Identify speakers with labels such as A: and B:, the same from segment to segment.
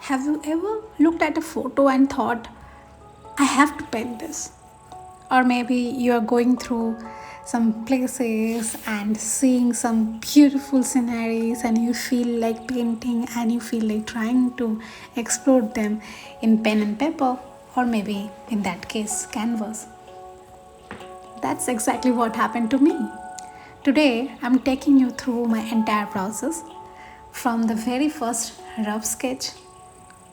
A: Have you ever looked at a photo and thought, I have to paint this? Or maybe you are going through some places and seeing some beautiful sceneries and you feel like painting and you feel like trying to explore them in pen and paper, or maybe in that case, canvas. That's exactly what happened to me. Today, I'm taking you through my entire process from the very first rough sketch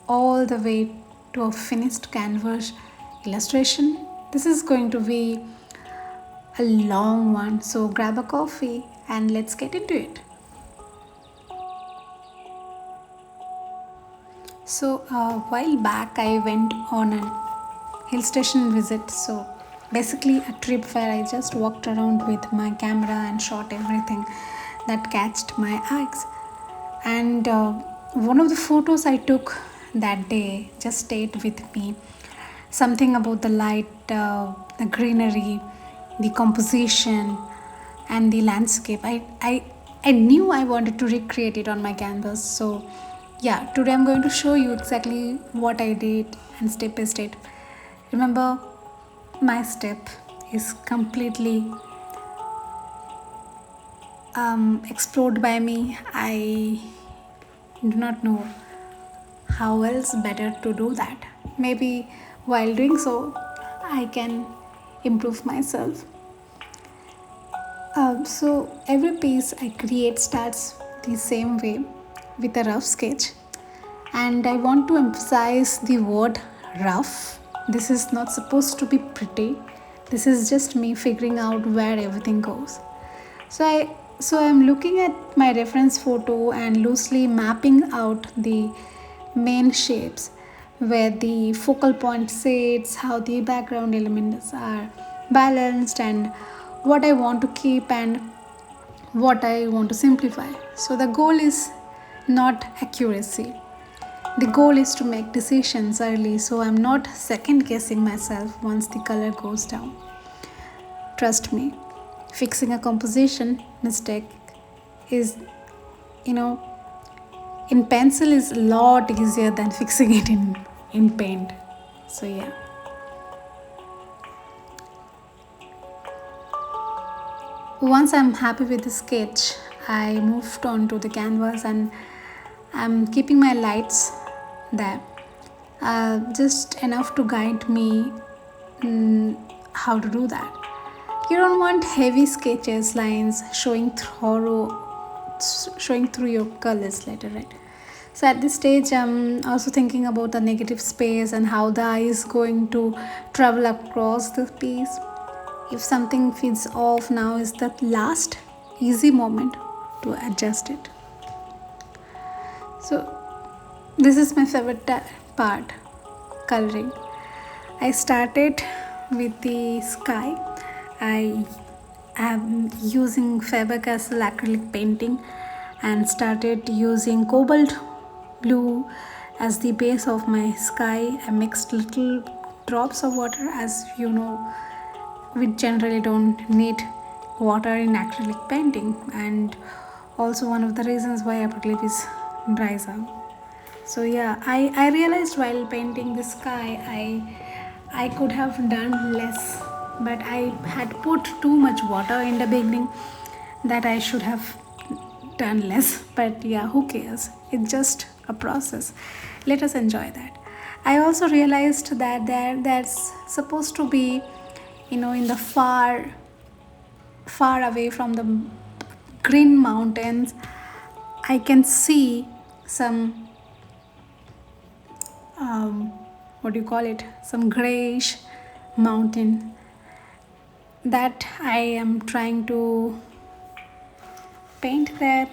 A: all the way to a finished canvas illustration. This is going to be a long one, so grab a coffee and let's get into it. So, a while back, I went on a hill station visit. So, basically, a trip where I just walked around with my camera and shot everything that catched my eyes. And one of the photos I took that day just stayed with me. Something about the light, the greenery, the composition, and the landscape. I knew I wanted to recreate it on my canvas. So, yeah, today I'm going to show you exactly what I did and step by step. Remember, my step is completely explored by me. I do not know how else better to do that. Maybe while doing so, I can improve myself. So every piece I create starts the same way with a rough sketch, and I want to emphasize the word rough. This is not supposed to be pretty. This is just me figuring out where everything goes. So I'm looking at my reference photo and loosely mapping out the main shapes where the focal point sits, how the background elements are balanced, and what I want to keep and what I want to simplify. So the goal is not accuracy. The goal is to make decisions early so I'm not second guessing myself once the color goes down. Trust me, fixing a composition mistake is, you know, in pencil is a lot easier than fixing it in paint. So, yeah. Once I'm happy with the sketch, I moved on to the canvas and I'm keeping my lights there, just enough to guide me how to do that. You don't want heavy sketches, lines showing through your colors later, right? So at this stage, I'm also thinking about the negative space and how the eye is going to travel across the piece. If something feels off, now is the last easy moment to adjust it. So this is my favorite part, coloring. I started with the sky. I am using Faber-Castell acrylic painting and started using cobalt blue as the base of my sky. I mixed little drops of water. As you know, we generally don't need water in acrylic painting, and also one of the reasons why acrylic is dries out. So yeah, I realized while painting the sky, I could have done less, but I had put too much water in the beginning that I should have done less. But yeah, who cares? It's just a process. Let us enjoy that. I also realized that that's supposed to be, in the far away from the green mountains, I can see some what do you call it? Some grayish mountain that I am trying to paint there.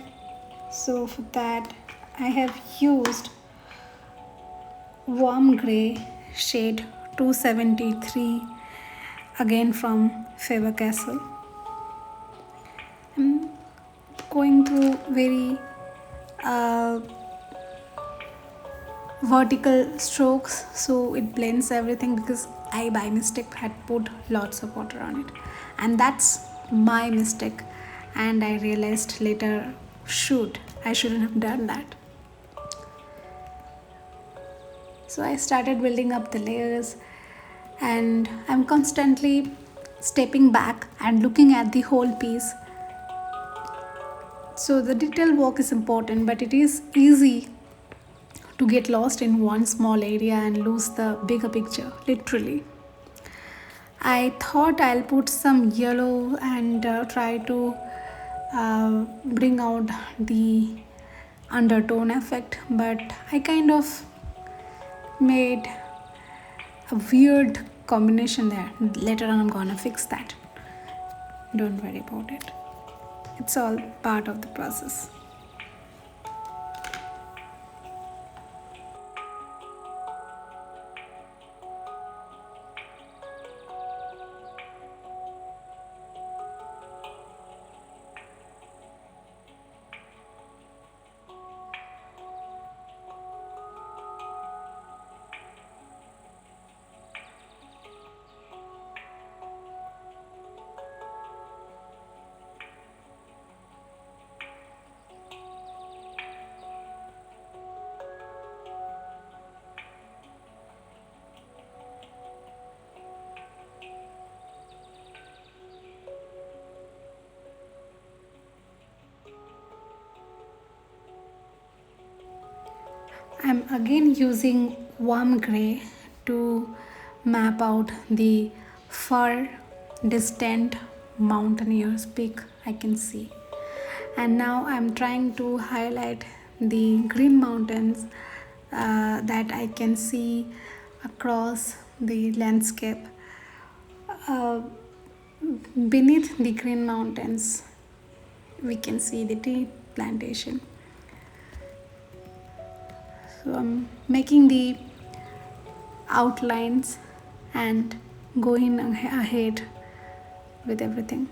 A: So for that, I have used warm gray shade 273 again from Faber-Castell. I'm going through very uh, vertical strokes so it blends everything, because I by mistake had put lots of water on it, and that's my mistake, and I realized later, I shouldn't have done that. So I started building up the layers, and I'm constantly stepping back and looking at the whole piece. So the detail work is important, but it is easy to get lost in one small area and lose the bigger picture, literally. I thought I'll put some yellow and try to bring out the undertone effect, but I kind of made a weird combination there. Later on, I'm gonna fix that. Don't worry about it, it's all part of the process. I'm again using warm gray to map out the far distant mountaineer's peak I can see. And now I'm trying to highlight the green mountains that I can see across the landscape. Uh, Beneath the green mountains, we can see the tea plantation. So I'm making the outlines and going ahead with everything.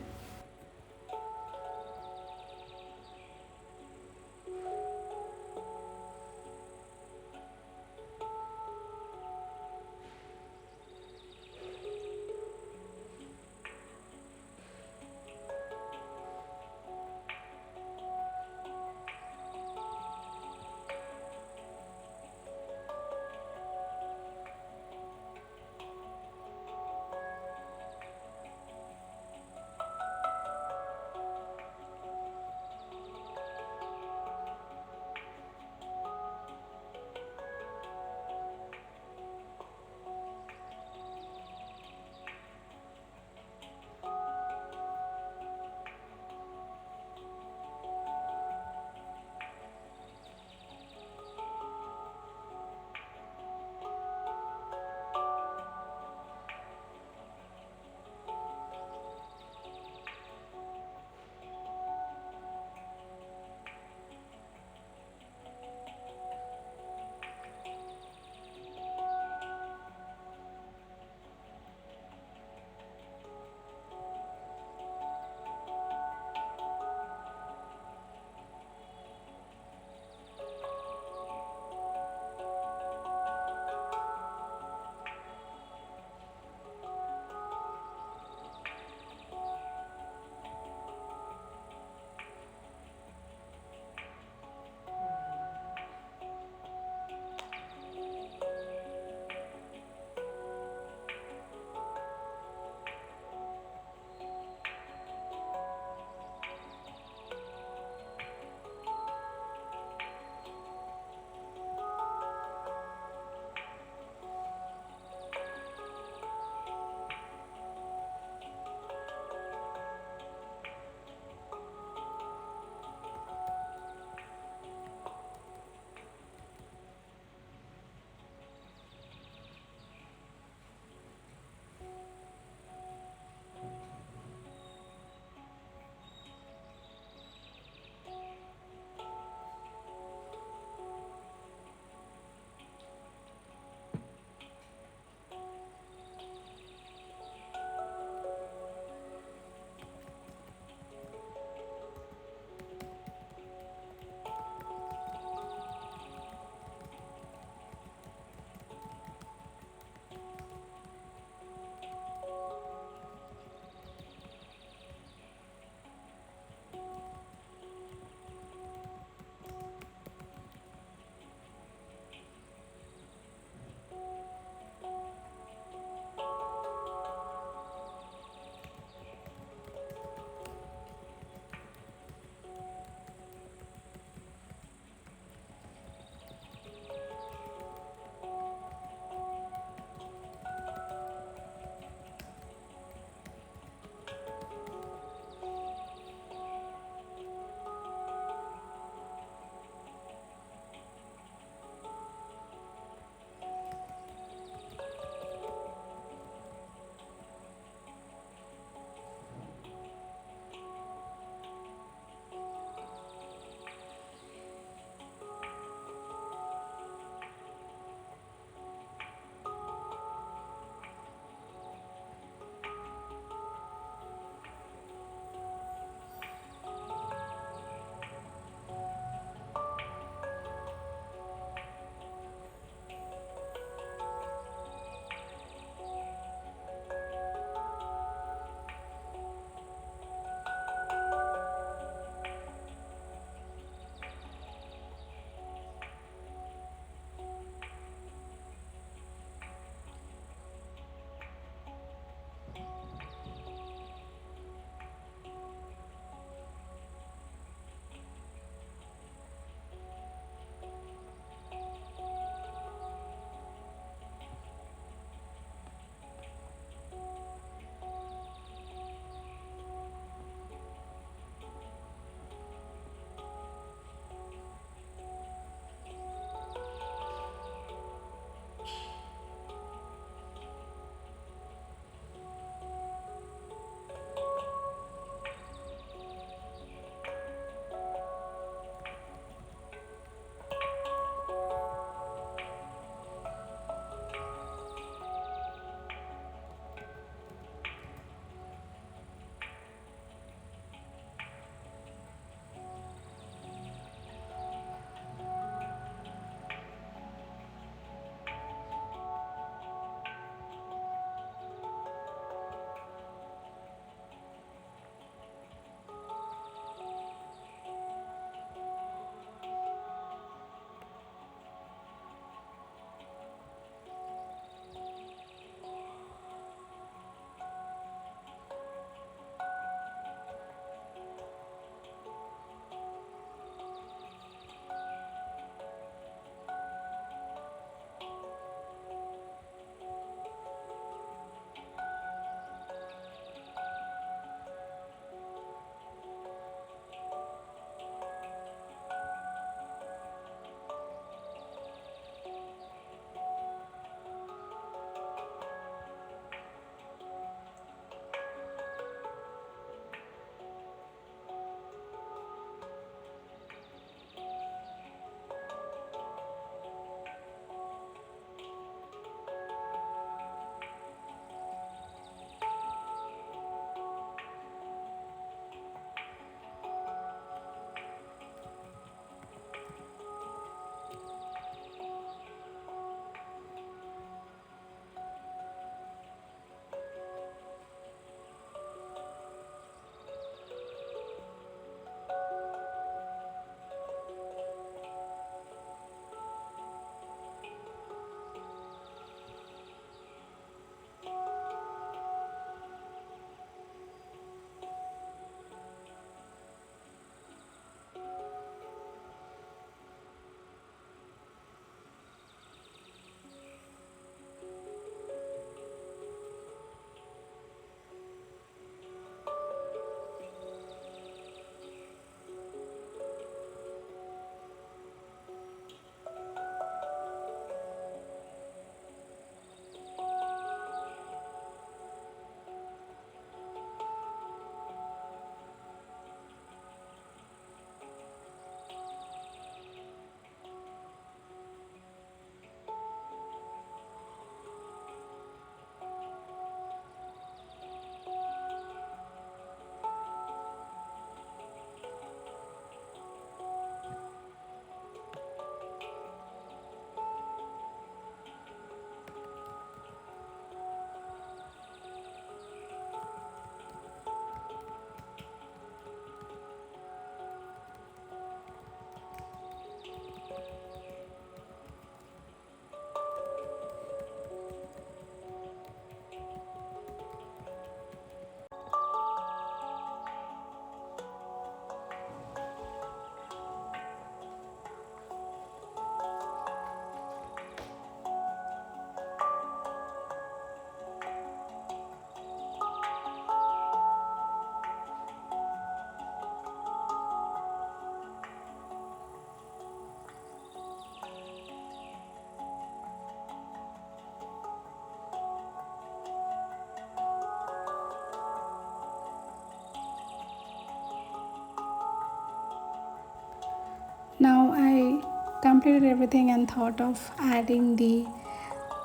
A: completed everything and thought of adding the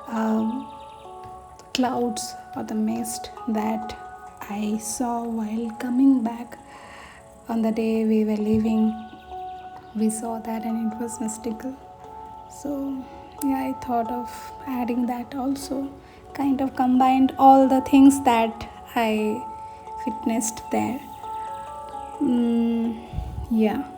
A: um, clouds or the mist that I saw while coming back on the day we were leaving. We saw that and it was mystical. So, yeah, I thought of adding that also. Kind of combined all the things that I witnessed there. Yeah.